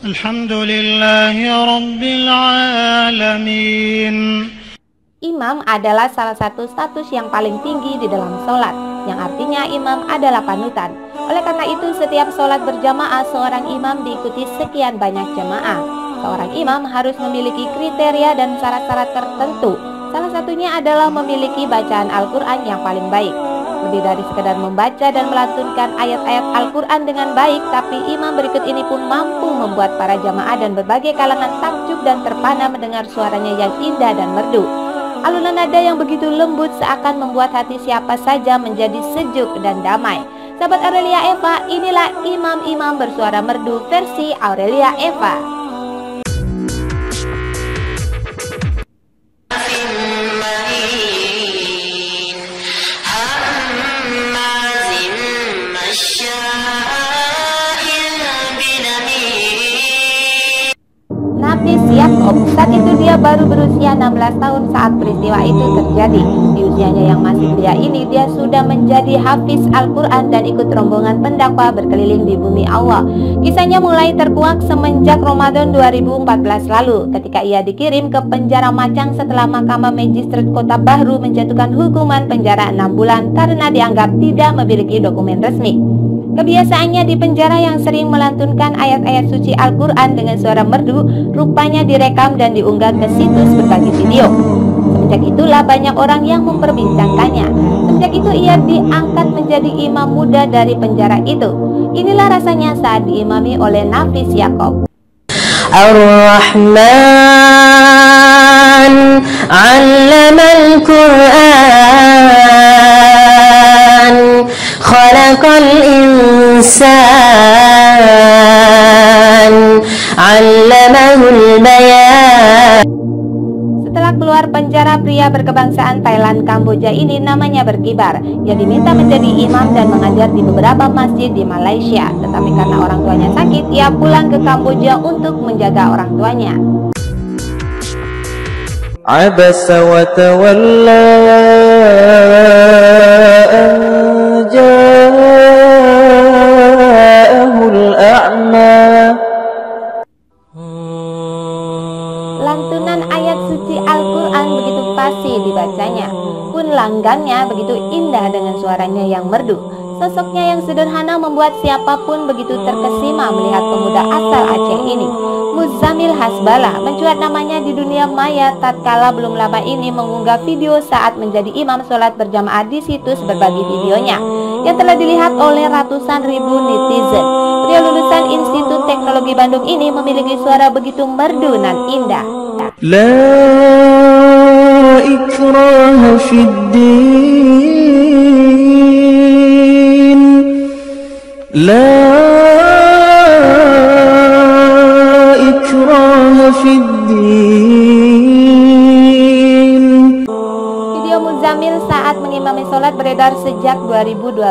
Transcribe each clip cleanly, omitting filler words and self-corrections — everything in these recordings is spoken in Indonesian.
Alhamdulillahi Rabbil Alamin. Imam adalah salah satu status yang paling tinggi di dalam sholat, yang artinya imam adalah panutan. Oleh karena itu, setiap sholat berjamaah, seorang imam diikuti sekian banyak jamaah. Seorang imam harus memiliki kriteria dan syarat-syarat tertentu. Salah satunya adalah memiliki bacaan Al-Quran yang paling baik. Lebih dari sekedar membaca dan melantunkan ayat-ayat Al-Quran dengan baik, tapi imam berikut ini pun mampu membuat para jamaah dan berbagai kalangan takjub dan terpana mendengar suaranya yang indah dan merdu. Alunan nada yang begitu lembut seakan membuat hati siapa saja menjadi sejuk dan damai. Sahabat Aurelia Eva, inilah imam-imam bersuara merdu versi Aurelia Eva. Nafis Yakob, saat itu dia baru berusia 16 tahun saat peristiwa itu terjadi. Di usianya yang masih belia ini, dia sudah menjadi hafiz Al-Quran dan ikut rombongan pendakwah berkeliling di bumi Allah. Kisahnya mulai terkuak semenjak Ramadan 2014 lalu, ketika ia dikirim ke penjara Macang setelah Mahkamah Magistrate Kota Bahru menjatuhkan hukuman penjara 6 bulan karena dianggap tidak memiliki dokumen resmi. Kebiasaannya di penjara yang sering melantunkan ayat-ayat suci Al-Quran dengan suara merdu, rupanya direkam dan diunggah ke situs berbagi video. Semenjak itulah banyak orang yang memperbincangkannya. Semenjak itu ia diangkat menjadi imam muda dari penjara itu. Inilah rasanya saat diimami oleh Nafis Yakob. Ar-Rahman 'allamal Qur'an, khalaqal insan, 'allamahul bayan. Setelah keluar penjara, pria berkebangsaan Thailand Kamboja ini namanya berkibar. Ia diminta menjadi imam dan mengajar di beberapa masjid di Malaysia. Tetapi karena orang tuanya sakit, ia pulang ke Kamboja untuk menjaga orang tuanya. Abasa wa tawalla an ja'ahul a'ma. Lantunan ayat suci Al-Quran begitu fasih dibacanya, pun langgannya begitu indah dengan suaranya yang merdu. Sosoknya yang sederhana membuat siapapun begitu terkesima melihat pemuda asal Aceh ini. Muzammil Hasbalah mencuat namanya di dunia maya tatkala belum lama ini mengunggah video saat menjadi imam sholat berjamaah di situs berbagi videonya yang telah dilihat oleh ratusan ribu netizen. Pria lulusan Institut Teknologi Bandung ini memiliki suara begitu merdu dan indah. La ikraha fid din, la ikraha fid din. Video Muzammil saat mengimami sholat beredar sejak 2012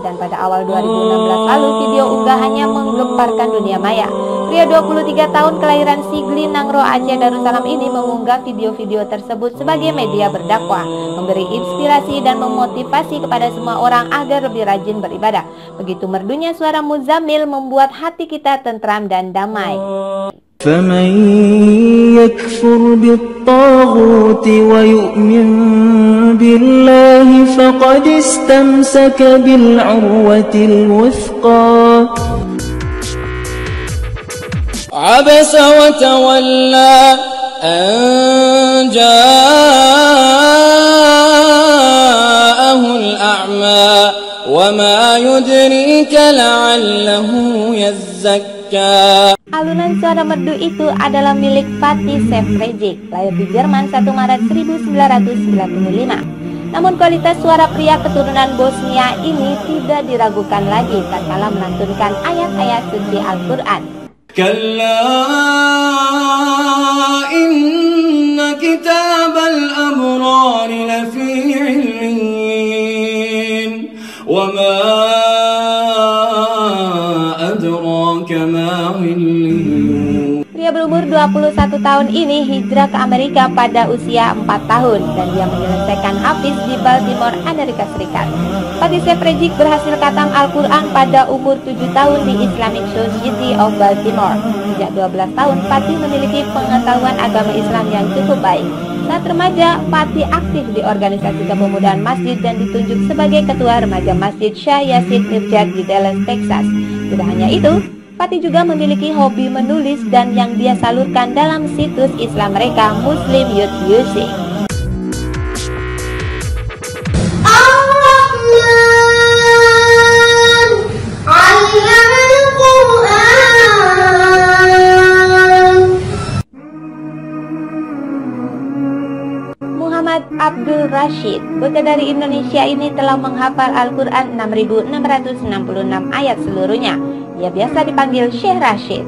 dan pada awal 2016 lalu video unggahannya menggemparkan dunia maya. Pria 23 tahun kelahiran Sigli Nangro Aceh Darussalam ini mengunggah video-video tersebut sebagai media berdakwah, memberi inspirasi dan memotivasi kepada semua orang agar lebih rajin beribadah. Begitu merdunya suara Muzammil membuat hati kita tentram dan damai. فَمَنْ يَكْفُرْ بِالطَّاغُوتِ وَيُؤْمِنْ بِاللَّهِ فَقَدِ اسْتَمْسَكَ بِالْعُرْوَةِ الْوُثْقَى. عَبَسَ وَتَوَلَّى أَنْ جَاءَهُ الْأَعْمَى وَمَا يُدْرِيكَ لَعَلَّهُ يَزَّكَّى. Alunan suara merdu itu adalah milik Fatih Šefčovič, lahir di Jerman 1 Maret 1995. Namun kualitas suara pria keturunan Bosnia ini tidak diragukan lagi tatkala melantunkan ayat-ayat suci Al-Quran. Kalla inna kitabal abrar lafi 'illin wa ma adraka ma 'illin. Pria berumur berumur 21 tahun ini hijrah ke Amerika pada usia 4 tahun dan dia menyelesaikan hafiz di Baltimore, Amerika Serikat. Fatih Sefrejic berhasil khatam Al-Quran pada umur 7 tahun di Islamic Society of Baltimore. Sejak 12 tahun, Fatih memiliki pengetahuan agama Islam yang cukup baik. Saat remaja, Fatih aktif di organisasi kepemudaan masjid dan ditunjuk sebagai ketua remaja Masjid Syah Yasin Irsyad di Dallas, Texas. Tidak hanya itu, Fatih juga memiliki hobi menulis dan yang dia salurkan dalam situs Islam mereka, Muslim Youth Music. Muhammad Abdul Rashid, bocah dari Indonesia ini telah menghafal Al-Quran 6.666 ayat seluruhnya. Ia biasa dipanggil Syekh Rashid.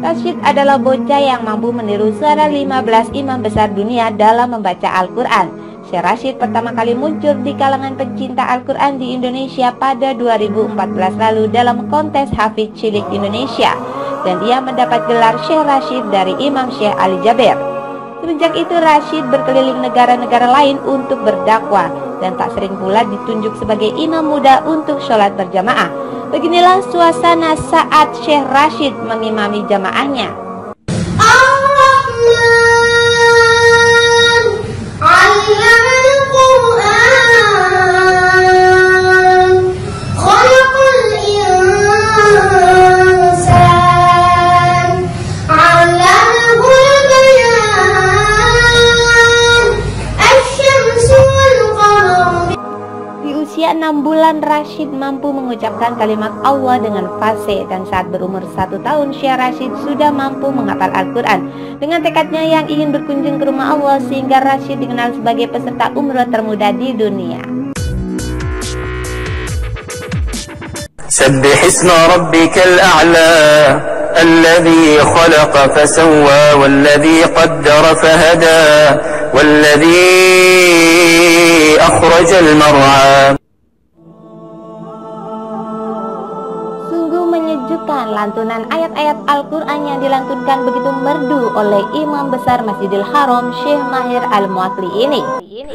Rashid adalah bocah yang mampu meniru suara 15 imam besar dunia dalam membaca Al-Quran. Syekh Rashid pertama kali muncul di kalangan pencinta Al-Quran di Indonesia pada 2014 lalu dalam kontes Hafidz Cilik Indonesia. Dan ia mendapat gelar Syekh Rashid dari Imam Syekh Ali Jaber. Semenjak itu Rashid berkeliling negara-negara lain untuk berdakwah dan tak sering pula ditunjuk sebagai imam muda untuk sholat berjamaah. Beginilah suasana saat Syekh Rashid mengimami jamaahnya. Usia 6 bulan Rashid mampu mengucapkan kalimat Allah dengan fasih dan saat berumur 1 tahun Syekh Rashid sudah mampu menghafal Al-Quran. Dengan tekadnya yang ingin berkunjung ke rumah Allah sehingga Rashid dikenal sebagai peserta umroh termuda di dunia. Sabbih isma rabbikal a'la alladhi khalaqa fasawwa walladhi qaddara fahada walladhi akhrajal mar'a. Lantunan ayat-ayat Al-Quran yang dilantunkan begitu merdu oleh Imam Besar Masjidil Haram Syekh Mahir Al-Muakli ini.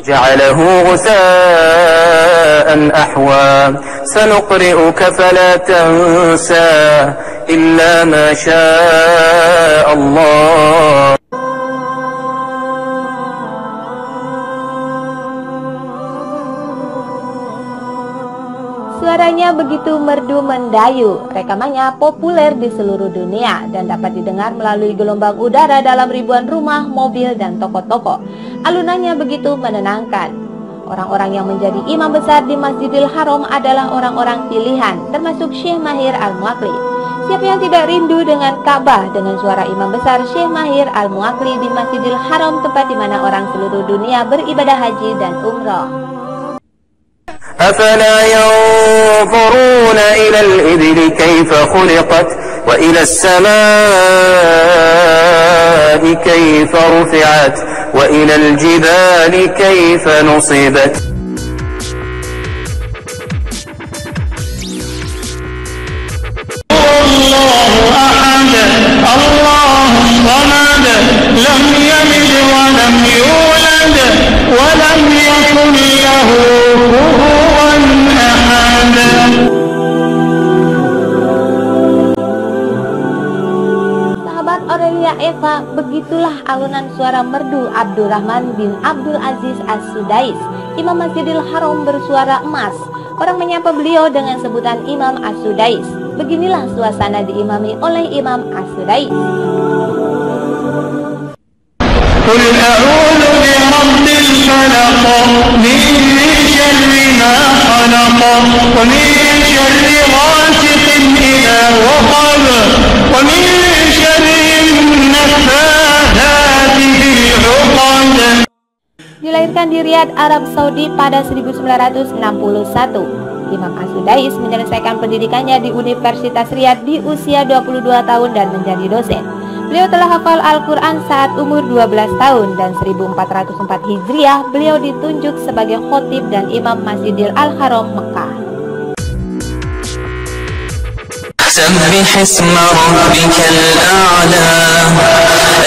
Ja'alahu ghusa'an ahwa sanuqri'uka fala tansa illa ma syaa Allah. Suaranya begitu merdu mendayu, rekamannya populer di seluruh dunia dan dapat didengar melalui gelombang udara dalam ribuan rumah, mobil, dan toko-toko. Alunannya begitu menenangkan. Orang-orang yang menjadi imam besar di Masjidil Haram adalah orang-orang pilihan, termasuk Syekh Mahir Al-Muakli. Siapa yang tidak rindu dengan Ka'bah dengan suara imam besar Syekh Mahir Al-Muakli di Masjidil Haram, tempat di mana orang seluruh dunia beribadah haji dan umroh. أفلا ينظرون إلى الإبل كيف خلقت وإلى السماء كيف رفعت وإلى الجبال كيف نصبت الله أحد الله الصمد لم يلد ولم يولد ولم يكن له Aurelia Eva, begitulah alunan suara merdu Abdurrahman bin Abdul Aziz As-Sudais, Imam Masjidil Haram bersuara emas. Orang menyapa beliau dengan sebutan Imam As-Sudais. Beginilah suasana diimami oleh Imam As-Sudais. Qul a'udzu birabbil falaq min syarri ma khalaq wa min syarri ghasiqin idza waqab wa min Dilahirkan di Riyadh, Arab Saudi pada 1961. Imam As-Sudais menyelesaikan pendidikannya di Universitas Riyadh di usia 22 tahun dan menjadi dosen. Beliau telah hafal Al-Quran saat umur 12 tahun dan 1404 Hijriah beliau ditunjuk sebagai khotib dan imam Masjidil Al-Haram Mekah. سبح اسم ربك الأعلى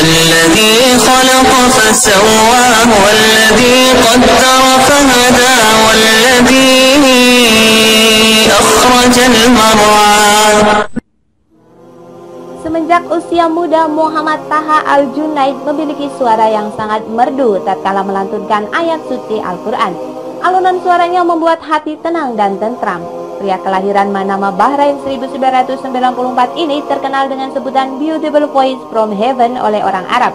الذي خلق فسوى والذي قدر فهدى والذي أخرج المرعى. Semenjak usia muda, Muhammad Taha Al-Junaid memiliki suara yang sangat merdu tatkala melantunkan ayat suci Al-Quran. Alunan suaranya membuat hati tenang dan tentram. Pria kelahiran Manama, Bahrain 1994 ini terkenal dengan sebutan Beautiful Voice from Heaven oleh orang Arab.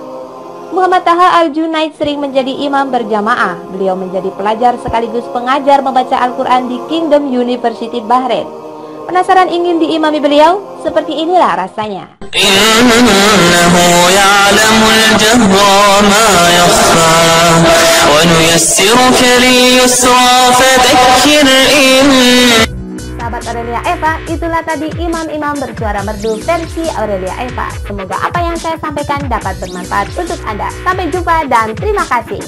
Muhammad Taha Al-Junaid sering menjadi imam berjamaah. Beliau menjadi pelajar sekaligus pengajar membaca Al-Quran di Kingdom University Bahrain. Penasaran ingin diimami beliau? Seperti inilah rasanya. Innahu ya'lamul jahra ma yakhfa wa nuyassiruka lil-yusra fadhakkir in. Sahabat Aurelia Eva, itulah tadi imam-imam bersuara merdu versi Aurelia Eva. Semoga apa yang saya sampaikan dapat bermanfaat untuk Anda. Sampai jumpa dan terima kasih.